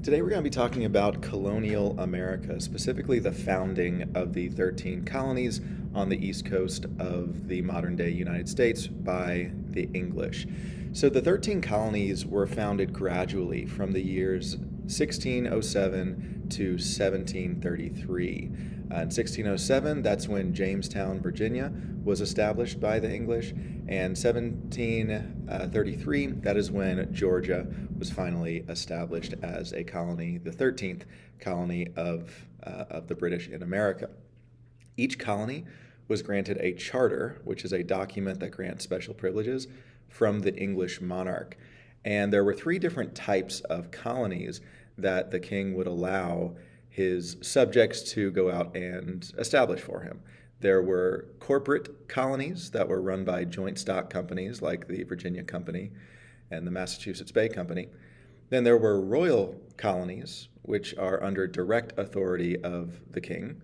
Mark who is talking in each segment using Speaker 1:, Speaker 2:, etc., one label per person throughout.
Speaker 1: Today we're going to be talking about colonial America, specifically the founding of the 13 colonies on the east coast of the modern day United States by the English. So the 13 colonies were founded gradually from the years 1607 to 1733. In 1607, that's when Jamestown, Virginia, was established by the English, and 1733, that is when Georgia was finally established as a colony, the 13th colony of the British in America. Each colony was granted a charter, which is a document that grants special privileges from the English monarch. And there were three different types of colonies that the king would allow his subjects to go out and establish for him. There were corporate colonies that were run by joint stock companies like the Virginia Company and the Massachusetts Bay Company. Then there were royal colonies, which are under direct authority of the king.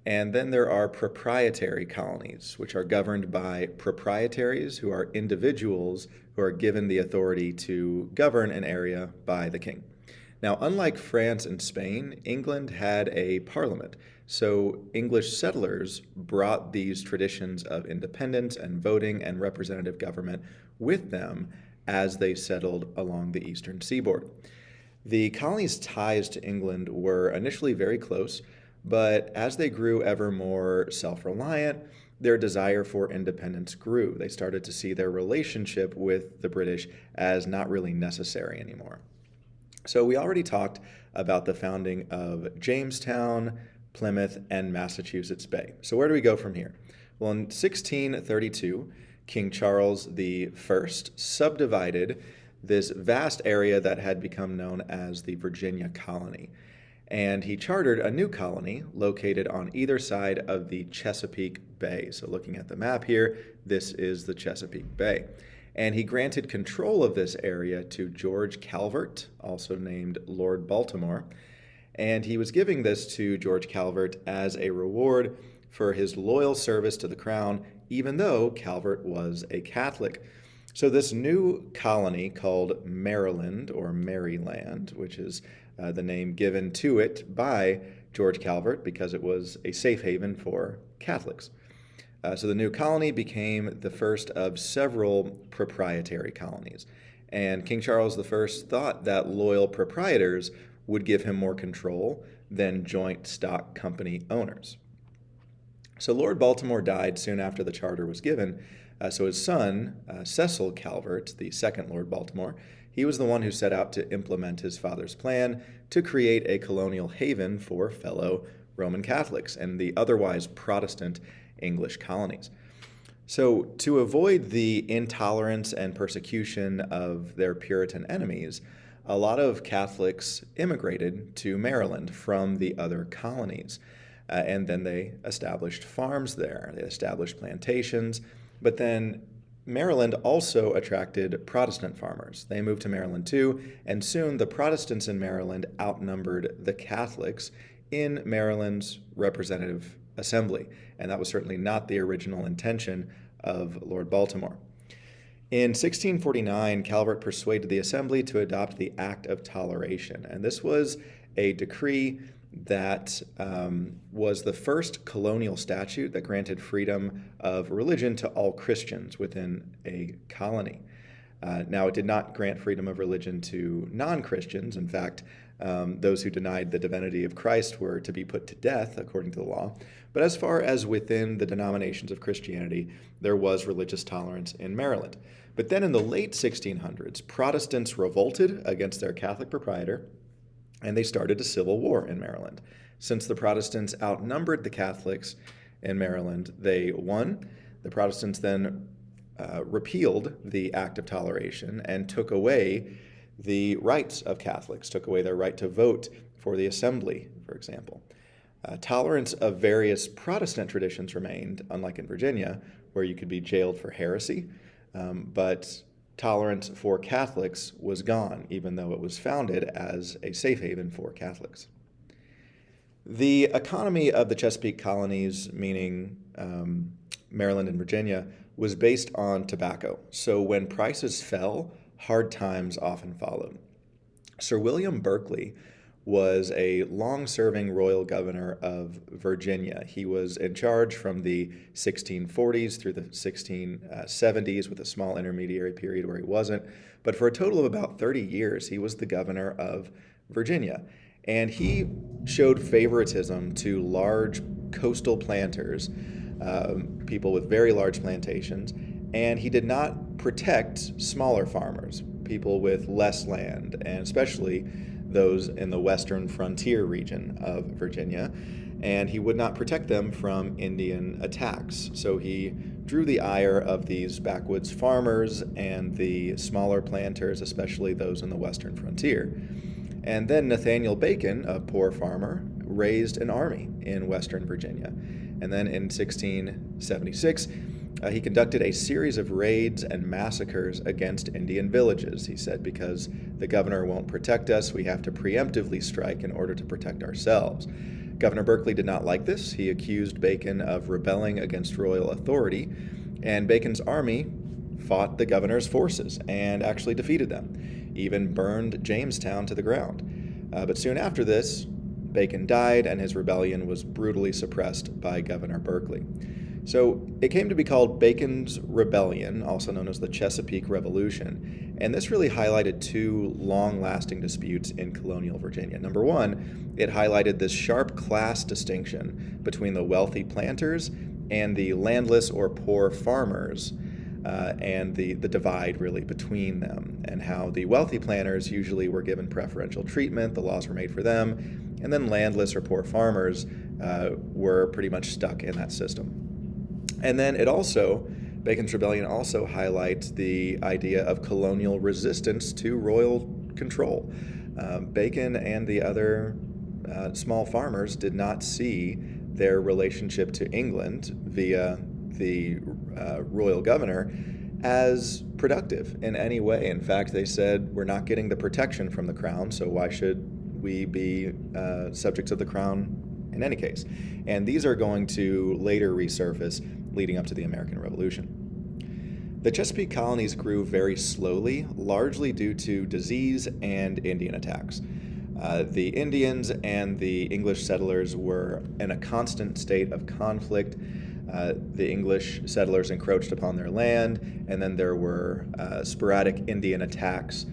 Speaker 1: And then there are proprietary colonies, which are governed by proprietaries who are individuals who are given the authority to govern an area by the king. Now, unlike France and Spain, England had a parliament. So English settlers brought these traditions of independence and voting and representative government with them as they settled along the eastern seaboard. The colonies' ties to England were initially very close, but as they grew ever more self-reliant, their desire for independence grew. They started to see their relationship with the British as not really necessary anymore. So we already talked about the founding of Jamestown, Plymouth, and Massachusetts Bay. So where do we go from here? Well, in 1632, King Charles I subdivided this vast area that had become known as the Virginia colony. And he chartered a new colony located on either side of the Chesapeake Bay. So looking at the map here, this is the Chesapeake Bay. And he granted control of this area to George Calvert, also named Lord Baltimore. And he was giving this to George Calvert as a reward for his loyal service to the crown, even though Calvert was a Catholic. So this new colony called Maryland, or Maryland, which is the name given to it by George Calvert because it was a safe haven for Catholics. So the new colony became the first of several proprietary colonies. And King Charles I thought that loyal proprietors would give him more control than joint stock company owners. So Lord Baltimore died soon after the charter was given. So his son, Cecil Calvert, the second Lord Baltimore, he was the one who set out to implement his father's plan to create a colonial haven for fellow Roman Catholics and the otherwise Protestant English colonies. So to avoid the intolerance and persecution of their Puritan enemies, a lot of Catholics immigrated to Maryland from the other colonies. And then they established farms there. They established plantations. But then Maryland also attracted Protestant farmers. They moved to Maryland too, and soon the Protestants in Maryland outnumbered the Catholics in Maryland's representative assembly, and that was certainly not the original intention of Lord Baltimore. In 1649, Calvert persuaded the assembly to adopt the Act of Toleration, and this was a decree that was the first colonial statute that granted freedom of religion to all Christians within a colony. Now, it did not grant freedom of religion to non-Christians. In fact, those who denied the divinity of Christ were to be put to death, according to the law. But as far as within the denominations of Christianity, there was religious tolerance in Maryland. But then in the late 1600s, Protestants revolted against their Catholic proprietor, and they started a civil war in Maryland. Since the Protestants outnumbered the Catholics in Maryland, they won. The Protestants then repealed the Act of Toleration and took away the rights of Catholics, took away their right to vote for the assembly, for example. Tolerance of various Protestant traditions remained, unlike in Virginia, where you could be jailed for heresy, but tolerance for Catholics was gone, even though it was founded as a safe haven for Catholics. The economy of the Chesapeake colonies, meaning Maryland and Virginia, was based on tobacco. So when prices fell, hard times often followed. Sir William Berkeley was a long-serving royal governor of Virginia. He was in charge from the 1640s through the 1670s with a small intermediary period where he wasn't. But for a total of about 30 years, he was the governor of Virginia. And he showed favoritism to large coastal planters, people with very large plantations, and he did not protect smaller farmers, people with less land, and especially those in the western frontier region of Virginia, and he would not protect them from Indian attacks. So he drew the ire of these backwoods farmers and the smaller planters, especially those in the western frontier. And then Nathaniel Bacon, a poor farmer, raised an army in western Virginia. And then in 1676, he conducted a series of raids and massacres against Indian villages. He said, because the governor won't protect us, we have to preemptively strike in order to protect ourselves. Governor Berkeley did not like this. He accused Bacon of rebelling against royal authority, and Bacon's army fought the governor's forces and actually defeated them, even burned Jamestown to the ground. But soon after this, Bacon died, and his rebellion was brutally suppressed by Governor Berkeley. So it came to be called Bacon's Rebellion, also known as the Chesapeake Revolution, and this really highlighted two long-lasting disputes in colonial Virginia. Number one, it highlighted this sharp class distinction between the wealthy planters and the landless or poor farmers, and the divide really between them, and how the wealthy planters usually were given preferential treatment, the laws were made for them, and then landless or poor farmers were pretty much stuck in that system. And then Bacon's Rebellion also highlights the idea of colonial resistance to royal control. Bacon and the other small farmers did not see their relationship to England via the royal governor as productive in any way. In fact, they said, we're not getting the protection from the crown, so why should we be subjects of the crown in any case? And these are going to later resurface leading up to the American Revolution. The Chesapeake colonies grew very slowly, largely due to disease and Indian attacks. The Indians and the English settlers were in a constant state of conflict. The English settlers encroached upon their land, and then there were sporadic Indian attacks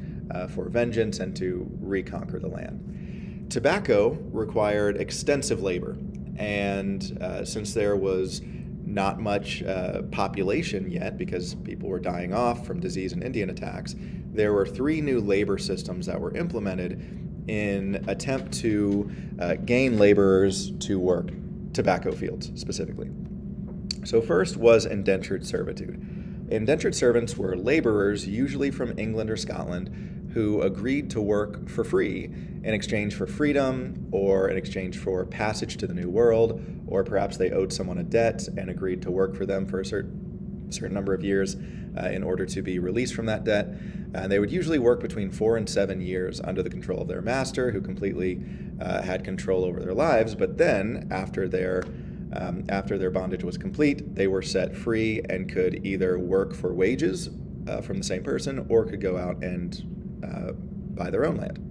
Speaker 1: for vengeance and to reconquer the land. Tobacco required extensive labor, and since there was not much population yet because people were dying off from disease and Indian attacks, there were 3 new labor systems that were implemented in attempt to gain laborers to work tobacco fields specifically. So first was indentured servitude. Indentured servants were laborers, usually from England or Scotland, who agreed to work for free in exchange for freedom or in exchange for passage to the New World, or perhaps they owed someone a debt and agreed to work for them for a certain number of years in order to be released from that debt. And they would usually work between 4 and 7 years under the control of their master, who completely had control over their lives. But then, after their bondage was complete, they were set free and could either work for wages from the same person or could go out and buy their own land.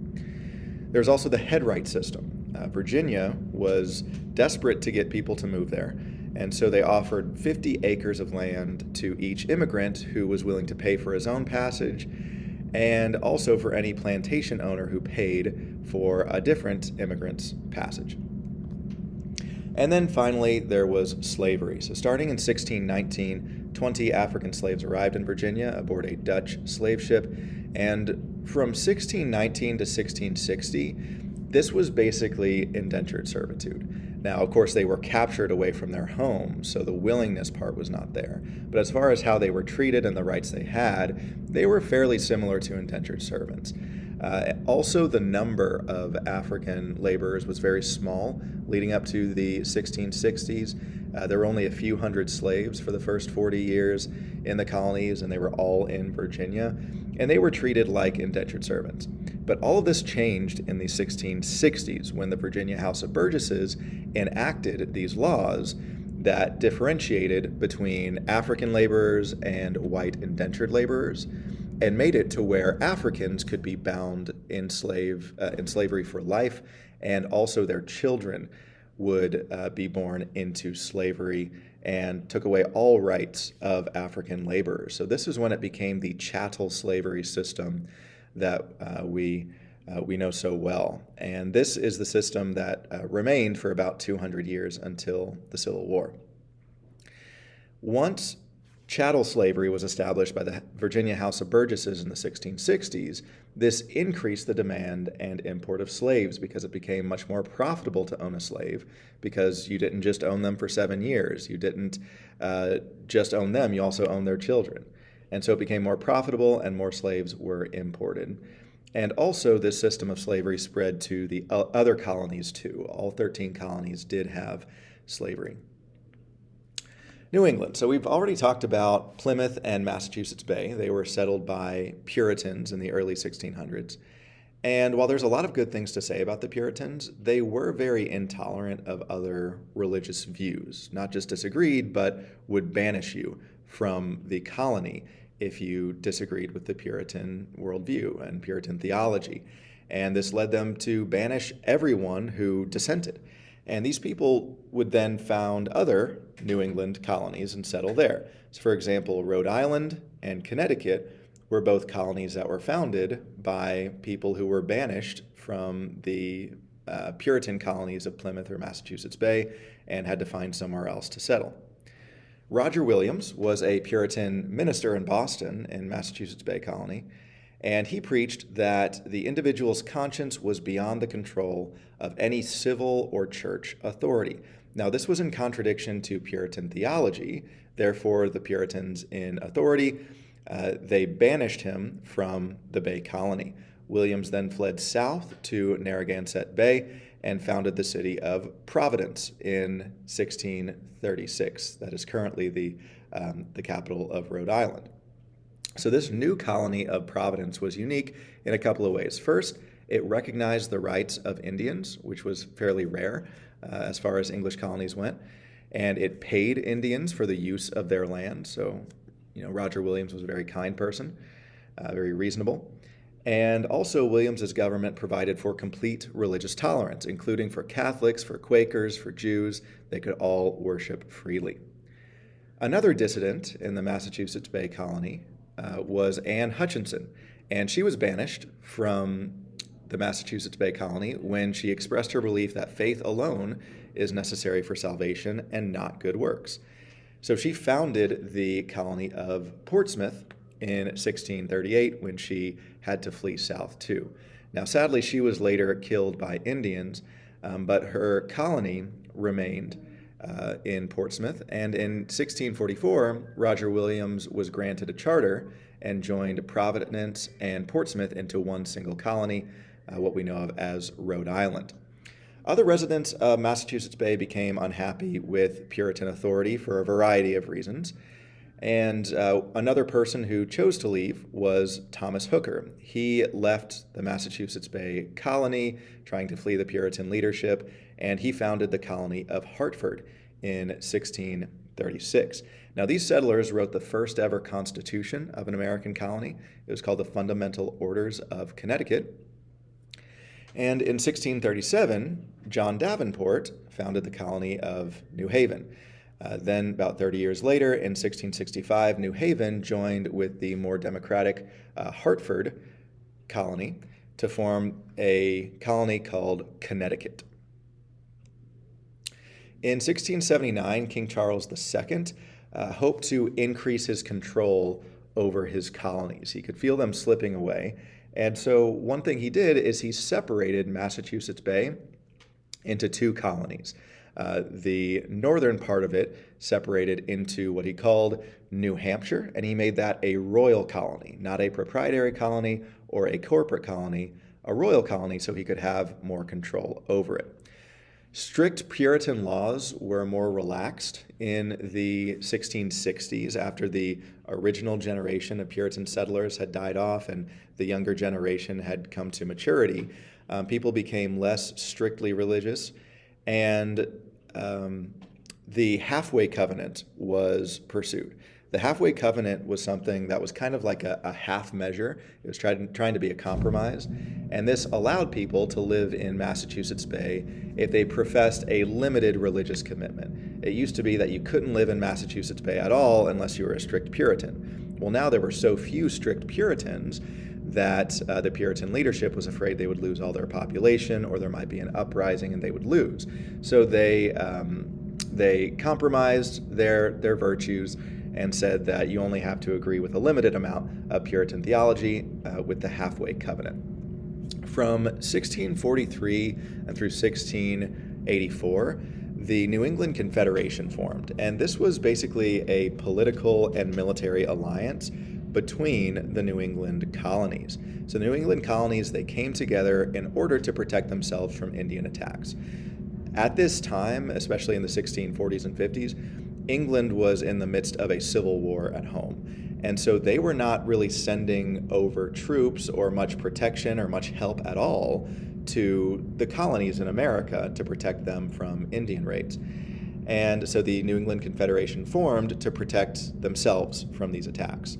Speaker 1: There's also the headright system. Virginia was desperate to get people to move there, and so they offered 50 acres of land to each immigrant who was willing to pay for his own passage, and also for any plantation owner who paid for a different immigrant's passage. And then finally, there was slavery. So starting in 1619, 20 African slaves arrived in Virginia aboard a Dutch slave ship, and from 1619 to 1660, this was basically indentured servitude. Now, of course, they were captured away from their homes, so the willingness part was not there. But as far as how they were treated and the rights they had, they were fairly similar to indentured servants. Also, the number of African laborers was very small leading up to the 1660s. There were only a few hundred slaves for the first 40 years in the colonies, and they were all in Virginia, and they were treated like indentured servants. But all of this changed in the 1660s when the Virginia House of Burgesses enacted these laws that differentiated between African laborers and white indentured laborers. and made it to where Africans could be bound in slavery for life, and also their children would be born into slavery, and took away all rights of African laborers. So this is when it became the chattel slavery system that we know so well. And this is the system that remained for about 200 years until the Civil War. Once chattel slavery was established by the Virginia House of Burgesses in the 1660s, this increased the demand and import of slaves because it became much more profitable to own a slave, because you didn't just own them for 7 years. You didn't just own them, you also owned their children. And so it became more profitable and more slaves were imported. And also this system of slavery spread to the other colonies too. All 13 colonies did have slavery. New England. So we've already talked about Plymouth and Massachusetts Bay. They were settled by Puritans in the early 1600s. And while there's a lot of good things to say about the Puritans, they were very intolerant of other religious views. Not just disagreed, but would banish you from the colony if you disagreed with the Puritan worldview and Puritan theology. And this led them to banish everyone who dissented. And these people would then found other New England colonies and settle there. So for example, Rhode Island and Connecticut were both colonies that were founded by people who were banished from the Puritan colonies of Plymouth or Massachusetts Bay and had to find somewhere else to settle. Roger Williams was a Puritan minister in Boston in Massachusetts Bay Colony, and he preached that the individual's conscience was beyond the control of any civil or church authority. Now, this was in contradiction to Puritan theology. Therefore, the Puritans in authority, they banished him from the Bay Colony. Williams then fled south to Narragansett Bay and founded the city of Providence in 1636. That is currently the capital of Rhode Island. So this new colony of Providence was unique in a couple of ways. First, it recognized the rights of Indians, which was fairly rare as far as English colonies went, and it paid Indians for the use of their land. So, Roger Williams was a very kind person, very reasonable. And also, Williams's government provided for complete religious tolerance, including for Catholics, for Quakers, for Jews. They could all worship freely. Another dissident in the Massachusetts Bay Colony was Anne Hutchinson, and she was banished from the Massachusetts Bay Colony when she expressed her belief that faith alone is necessary for salvation and not good works. So she founded the colony of Portsmouth in 1638 when she had to flee south too. Now, sadly, she was later killed by Indians, but her colony remained in Portsmouth. And in 1644, Roger Williams was granted a charter and joined Providence and Portsmouth into one single colony, what we know of as Rhode Island. Other residents of Massachusetts Bay became unhappy with Puritan authority for a variety of reasons. And another person who chose to leave was Thomas Hooker. He left the Massachusetts Bay Colony, trying to flee the Puritan leadership, and he founded the colony of Hartford in 1636. Now, these settlers wrote the first ever constitution of an American colony. It was called the Fundamental Orders of Connecticut. And in 1637, John Davenport founded the colony of New Haven. Then, about 30 years later, in 1665, New Haven joined with the more democratic Hartford colony to form a colony called Connecticut. In 1679, King Charles II hoped to increase his control over his colonies. He could feel them slipping away. And so one thing he did is he separated Massachusetts Bay into two colonies. The northern part of it separated into what he called New Hampshire, and he made that a royal colony, not a proprietary colony or a corporate colony, a royal colony, so he could have more control over it. Strict Puritan laws were more relaxed in the 1660s after the original generation of Puritan settlers had died off and the younger generation had come to maturity. People became less strictly religious, and the halfway covenant was pursued. The halfway covenant was something that was kind of like a half measure. It was trying to be a compromise. And this allowed people to live in Massachusetts Bay if they professed a limited religious commitment. It used to be that you couldn't live in Massachusetts Bay at all unless you were a strict Puritan. Well, now there were so few strict Puritans that the Puritan leadership was afraid they would lose all their population, or there might be an uprising and they would lose. So they compromised their virtues and said that you only have to agree with a limited amount of Puritan theology with the halfway covenant. From 1643 and through 1684, the New England Confederation formed, and this was basically a political and military alliance between the New England colonies. So the New England colonies, they came together in order to protect themselves from Indian attacks. At this time, especially in the 1640s and 50s, England was in the midst of a civil war at home. And so they were not really sending over troops or much protection or much help at all to the colonies in America to protect them from Indian raids. And so the New England Confederation formed to protect themselves from these attacks.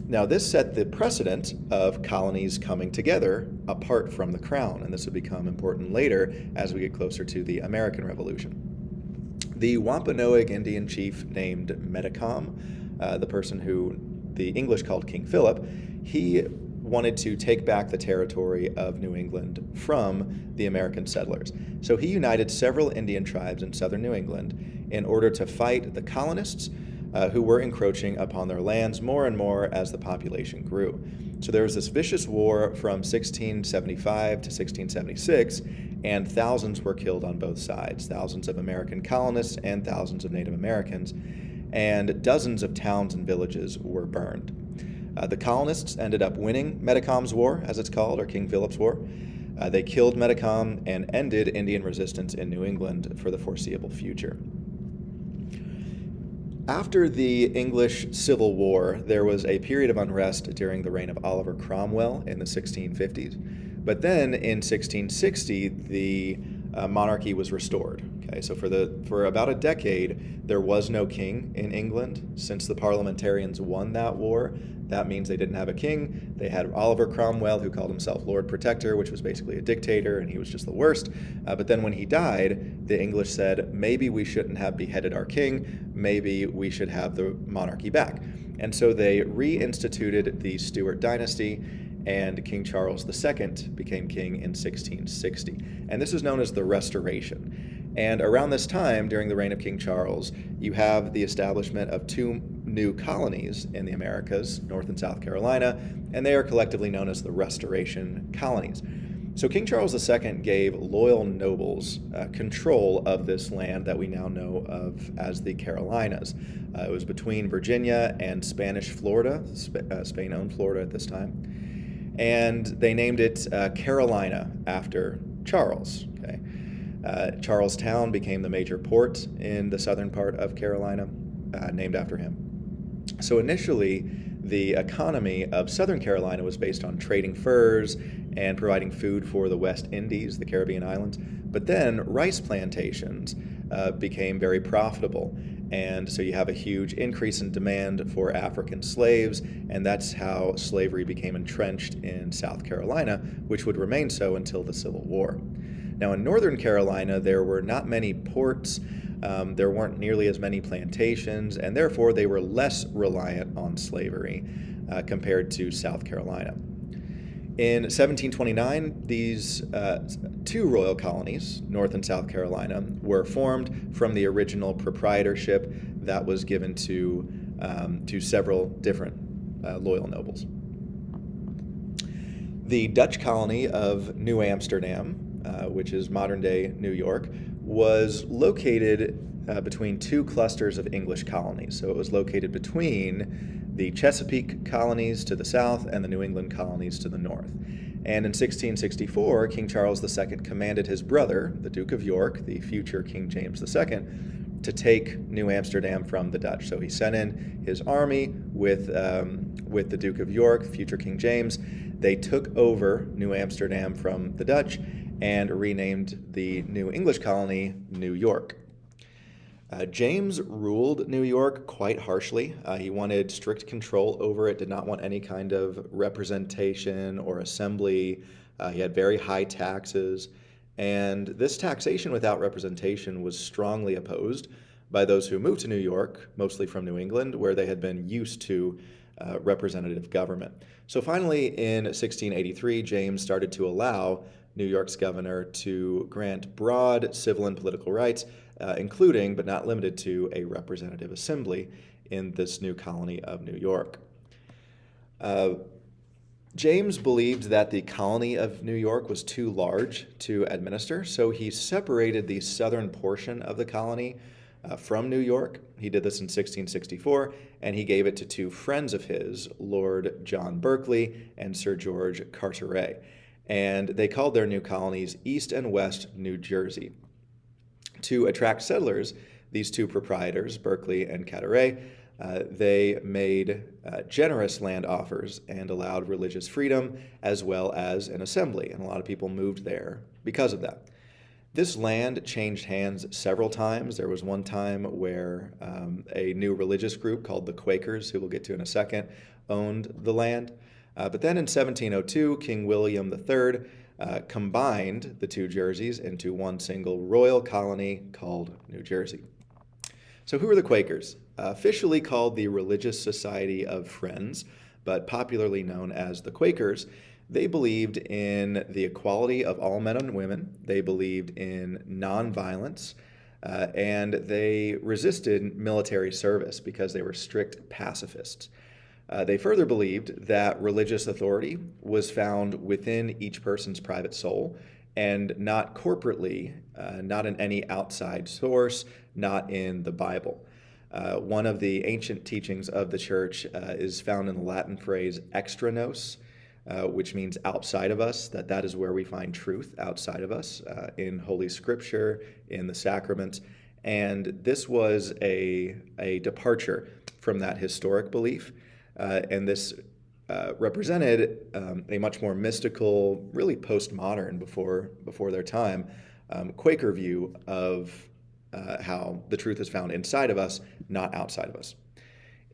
Speaker 1: Now, this set the precedent of colonies coming together apart from the crown, and this would become important later as we get closer to the American Revolution. The Wampanoag Indian chief named Metacom, the person who the English called King Philip, he wanted to take back the territory of New England from the American settlers. So he united several Indian tribes in southern New England in order to fight the colonists who were encroaching upon their lands more and more as the population grew. So there was this vicious war from 1675 to 1676, and thousands were killed on both sides, thousands of American colonists and thousands of Native Americans, and dozens of towns and villages were burned. The colonists ended up winning Metacom's War, as it's called, or King Philip's War. They killed Metacom and ended Indian resistance in New England for the foreseeable future. After the English Civil War, there was a period of unrest during the reign of Oliver Cromwell in the 1650s. But then in 1660, the monarchy was restored. Okay, so for about a decade, there was no king in England. Since the parliamentarians won that war, that means they didn't have a king. They had Oliver Cromwell, who called himself Lord Protector, which was basically a dictator, and he was just the worst. But then when he died, the English said, maybe we shouldn't have beheaded our king, maybe we should have the monarchy back. And so they reinstituted the Stuart dynasty, and King Charles II became king in 1660. And this is known as the Restoration. And around this time, during the reign of King Charles, you have the establishment of two new colonies in the Americas, North and South Carolina, and they are collectively known as the Restoration Colonies. So King Charles II gave loyal nobles control of this land that we now know of as the Carolinas. It was between Virginia and Spanish Florida. Spain owned Florida at this time. And they named it Carolina after Charles. Okay? Charlestown became the major port in the southern part of Carolina, named after him. So initially, the economy of Southern Carolina was based on trading furs and providing food for the West Indies, the Caribbean islands. But then rice plantations became very profitable. And so you have a huge increase in demand for African slaves, and that's how slavery became entrenched in South Carolina, which would remain so until the Civil War. Now in Northern Carolina, there were not many ports, there weren't nearly as many plantations, and therefore they were less reliant on slavery compared to South Carolina. In 1729, these two royal colonies, North and South Carolina, were formed from the original proprietorship that was given to several different loyal nobles. The Dutch colony of New Amsterdam, which is modern-day New York, was located between two clusters of English colonies. So it was located between the Chesapeake Colonies to the south and the New England Colonies to the north. And in 1664, King Charles II commanded his brother, the Duke of York, the future King James II, to take New Amsterdam from the Dutch. So he sent in his army with the Duke of York, future King James. They took over New Amsterdam from the Dutch and renamed the new English colony New York. James ruled New York quite harshly. He wanted strict control over it, did not want any kind of representation or assembly. He had very high taxes. And this taxation without representation was strongly opposed by those who moved to New York, mostly from New England, where they had been used to representative government. So finally, in 1683, James started to allow New York's governor to grant broad civil and political rights, including, but not limited to, a representative assembly in this new colony of New York. James believed that the colony of New York was too large to administer, so he separated the southern portion of the colony from New York. He did this in 1664, and he gave it to two friends of his, Lord John Berkeley and Sir George Carteret. And they called their new colonies East and West New Jersey. To attract settlers, these two proprietors, Berkeley and Carteret, they made generous land offers and allowed religious freedom as well as an assembly, and a lot of people moved there because of that. This land changed hands several times. There was one time where a new religious group called the Quakers, who we'll get to in a second, owned the land. But then in 1702, King William III combined the two Jerseys into one single royal colony called New Jersey. So who are the Quakers? Officially called the Religious Society of Friends, but popularly known as the Quakers. They believed in the equality of all men and women. They believed in nonviolence, and they resisted military service because they were strict pacifists. They further believed that religious authority was found within each person's private soul and not corporately, not in any outside source, not in the Bible. One of the ancient teachings of the church is found in the Latin phrase extra nos, which means outside of us, that is where we find truth outside of us, in Holy Scripture, in the sacraments. And this was a departure from that historic belief. And this represented a much more mystical, really postmodern, before their time, Quaker view of how the truth is found inside of us, not outside of us.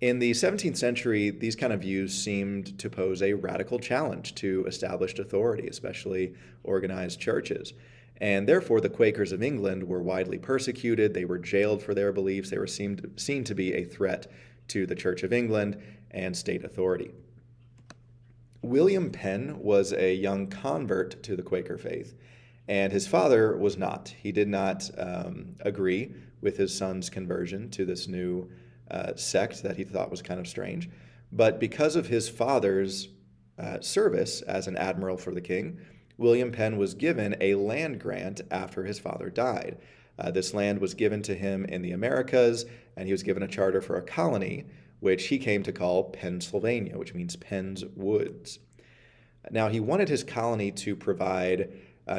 Speaker 1: In the 17th century, these kind of views seemed to pose a radical challenge to established authority, especially organized churches. And therefore, the Quakers of England were widely persecuted. They were jailed for their beliefs. They were seen to be a threat to the Church of England and state authority. William Penn was a young convert to the Quaker faith, and his father was not. He did not agree with his son's conversion to this new sect that he thought was kind of strange. But because of his father's service as an admiral for the king, William Penn was given a land grant after his father died. This land was given to him in the Americas, and he was given a charter for a colony, which he came to call Pennsylvania, which means Penn's Woods. Now, he wanted his colony to provide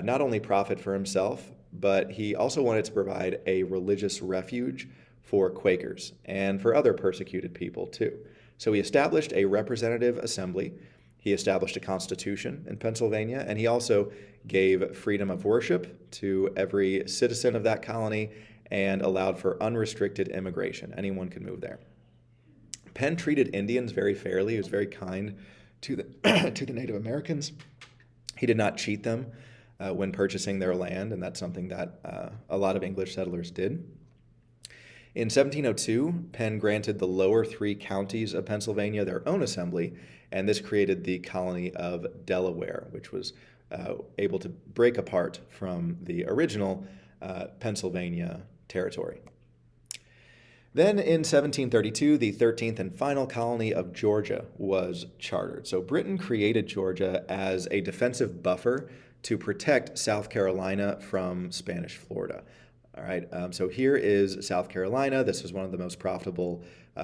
Speaker 1: not only profit for himself, but he also wanted to provide a religious refuge for Quakers and for other persecuted people too. So he established a representative assembly, he established a constitution in Pennsylvania, and he also gave freedom of worship to every citizen of that colony and allowed for unrestricted immigration. Anyone could move there. Penn treated Indians very fairly. He was very kind to the to the Native Americans. He did not cheat them when purchasing their land, and that's something that a lot of English settlers did. In 1702, Penn granted the lower three counties of Pennsylvania their own assembly, and this created the colony of Delaware, which was able to break apart from the original Pennsylvania territory. Then in 1732, the 13th and final colony of Georgia was chartered. So Britain created Georgia as a defensive buffer to protect South Carolina from Spanish Florida. All right, so here is South Carolina. This was one of the most profitable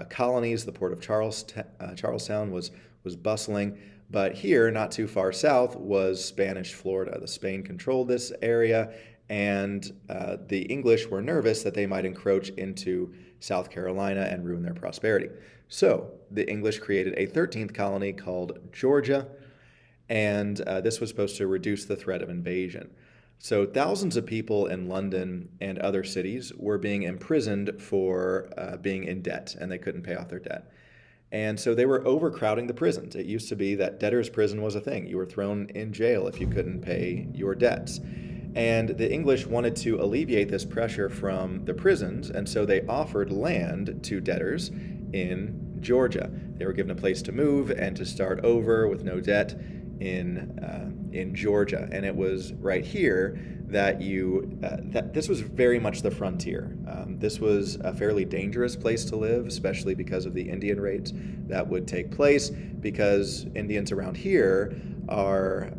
Speaker 1: colonies. The port of Charlestown was bustling. But here, not too far south, was Spanish Florida. The Spain controlled this area, and the English were nervous that they might encroach into South Carolina and ruin their prosperity. So the English created a 13th colony called Georgia, and this was supposed to reduce the threat of invasion. So thousands of people in London and other cities were being imprisoned for being in debt, and they couldn't pay off their debt. And so they were overcrowding the prisons. It used to be that debtor's prison was a thing. You were thrown in jail if you couldn't pay your debts. And the English wanted to alleviate this pressure from the prisons, and so they offered land to debtors in Georgia. They were given a place to move and to start over with no debt in Georgia. And it was right here that that this was very much the frontier. This was a fairly dangerous place to live, especially because of the Indian raids that would take place, because Indians around here are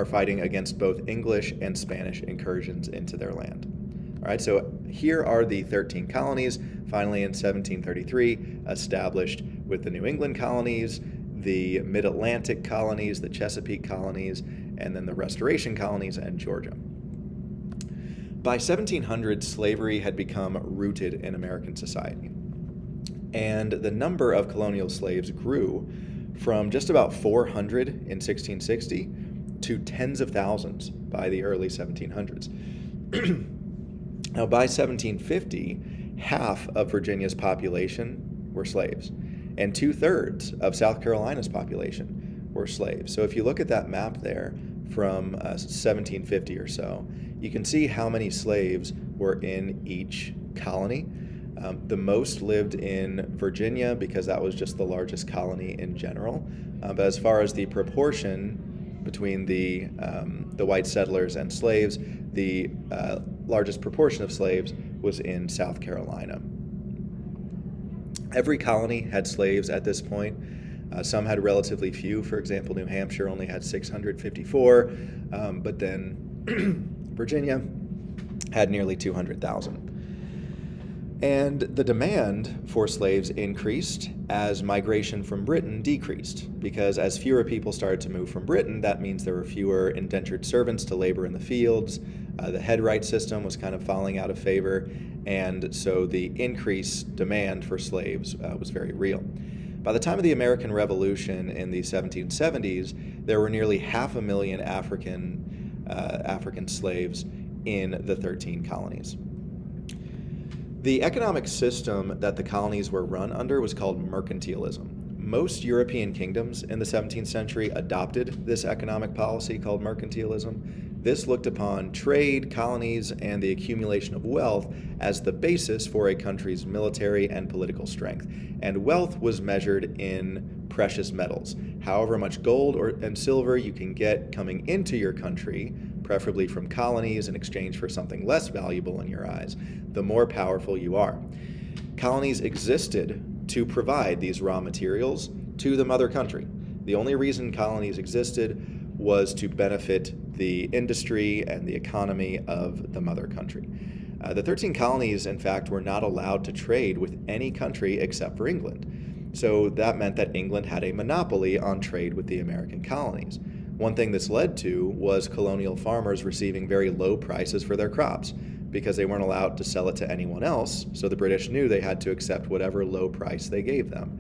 Speaker 1: fighting against both English and Spanish incursions into their land. All right, so here are the 13 colonies, finally in 1733 established, with the New England colonies, the Mid-Atlantic colonies, the Chesapeake colonies, and then the Restoration colonies and Georgia. By 1700, slavery had become rooted in American society, and the number of colonial slaves grew from just about 400 in 1660 to tens of thousands by the early 1700s. Now, by 1750, half of Virginia's population were slaves, and 2/3 of South Carolina's population were slaves. So if you look at that map there from 1750 or so, you can see how many slaves were in each colony. The most lived in Virginia because that was just the largest colony in general. But as far as the proportion between the white settlers and slaves, the largest proportion of slaves was in South Carolina. Every colony had slaves at this point. Some had relatively few. For example, New Hampshire only had 654, but then Virginia had nearly 200,000. And the demand for slaves increased as migration from Britain decreased, because as fewer people started to move from Britain, that means there were fewer indentured servants to labor in the fields. The headright system was kind of falling out of favor, and so the increased demand for slaves was very real. By the time of the American Revolution in the 1770s, there were nearly 500,000 African slaves in the 13 colonies. The economic system that the colonies were run under was called mercantilism. Most European kingdoms in the 17th century adopted this economic policy called mercantilism. This looked upon trade, colonies, and the accumulation of wealth as the basis for a country's military and political strength. And wealth was measured in precious metals. However much gold and silver you can get coming into your country, preferably from colonies in exchange for something less valuable in your eyes, the more powerful you are. Colonies existed to provide these raw materials to the mother country. The only reason colonies existed was to benefit the industry and the economy of the mother country. The 13 colonies, in fact, were not allowed to trade with any country except for England. So that meant that England had a monopoly on trade with the American colonies. One thing this led to was colonial farmers receiving very low prices for their crops because they weren't allowed to sell it to anyone else, so the British knew they had to accept whatever low price they gave them.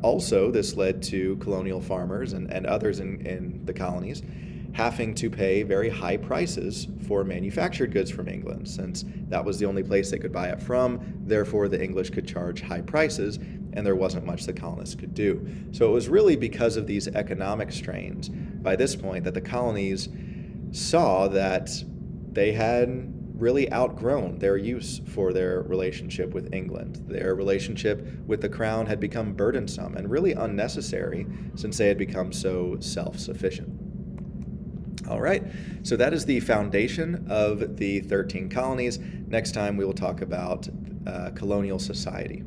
Speaker 1: Also, this led to colonial farmers and others in the colonies having to pay very high prices for manufactured goods from England, since that was the only place they could buy it from. Therefore, the English could charge high prices, and there wasn't much the colonists could do. So it was really because of these economic strains by this point that the colonies saw that they had really outgrown their use for their relationship with England. Their relationship with the crown had become burdensome and really unnecessary since they had become so self-sufficient. All right, so that is the foundation of the 13 colonies. Next time we will talk about colonial society.